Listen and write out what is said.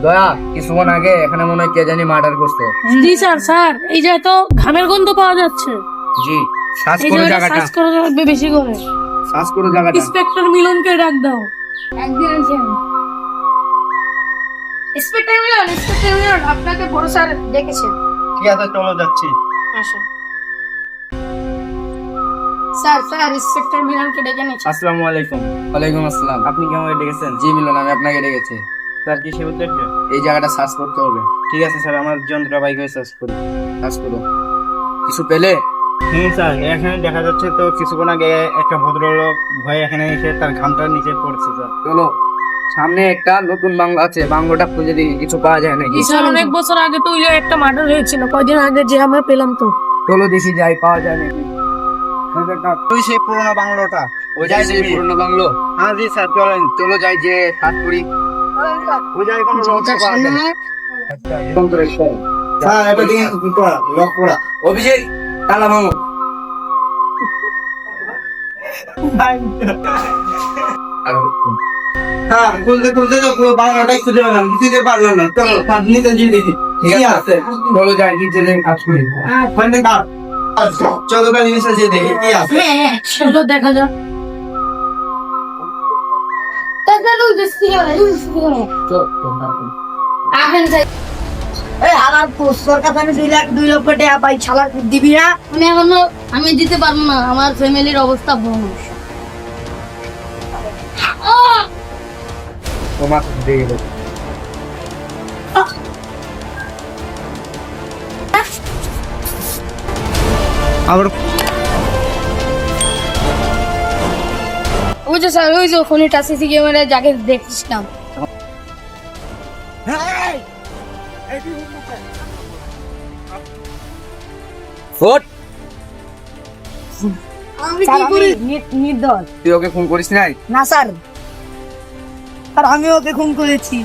দয়া কিছুক্ষণ আগে এখানে মনে হয় কে জানি মার্ডার করছে। জি স্যার। স্যার এই যে তো ঘামের গন্ধ পাওয়া যাচ্ছে। জি, সার্চ এই করো জায়গাটা জায়গাটা, সার্চ করা লাগবে বেশি করে। সার্চ করো জায়গাটা। ইন্সপেক্টর মিলনকে ডাক দাও। একদিন আছে ইন্সপেক্টর মিলন আপনাকে বড় স্যার ডেকেছেন। ঠিক আছে, চলো যাচ্ছি। আসো স্যার ইন্সপেক্টর মিলনকে ডেকে নিয়েছি। আসসালামু আলাইকুম। ওয়ালাইকুম আসসালাম। আপনি কি আমাকে ডেকেছেন? জি মিলন, আমি আপনাকে ডেকেছি। স্যার কি সে উদ্দেশ্যে? এই জায়গাটা সার্চ করতে হবে। ঠিক আছে স্যার, আমার যন্ত্রপাতি করে সার্চ করি। সার্চ করো। কিছু পেলে? স্যার, এখানে দেখা যাচ্ছে তো কিছুক্ষণ আগে একটা ভদ্রলোক ভয়ে এখানে এসে তার ঘামটার নিচে পড়ছে স্যার। চলো, সামনে একটা নতুন বাংলো আছে, বাংলোটা খুঁজে দেখি কিছু পাওয়া যায় নাকি। জি স্যার, অনেক বছর আগে তো ওই একটা মার্ডার হয়েছিল, কয়দিন আগে যে আমরা পেলাম তো। চলো দেখি যাই, পাওয়া যায় নাকি। ওই সেই পুরোনো বাংলোটা। ওই যাই সেই পুরনো বাংলো। হ্যাঁ জি স্যার, চলেন। চলো যাই, যে সার্চ করি। ওই জায়গায় কোনো রহস্য পাওয়া যায় না। স্যার এটা দিকে লক করা। অভিষেক, কালা মামু। হ্যাঁ, খুলতে তো পুরো বাংলাটাই খুঁজে পেলাম, কিছুতে পারলাম না। চলো নিতে গিয়ে দেখি ঠিক আছে, চলো যাই, নিচে যাই কাজ করি। ওখানে কার চলো কাল নিচে যেয়ে দেখি কি আছে। চলো দেখা যাক। আমার পোস্টার কাছে আমি 2 লক্ষ টাকা পাই, ছালা দিবি না? আমি দিতে পারবো না, আমার ফ্যামিলির অবস্থা বড়। তোমার দিয়ে গেল। আবার ওই যে স্যার, ওই যে ওখানে সিসি ক্যামেরায় যাকে দেখছিলাম। ওঠ, আমি কি করি? নির্দোষ। তুই ওকে ফোন করিস নাই? না স্যার, আমি ওকে খুন করেছি।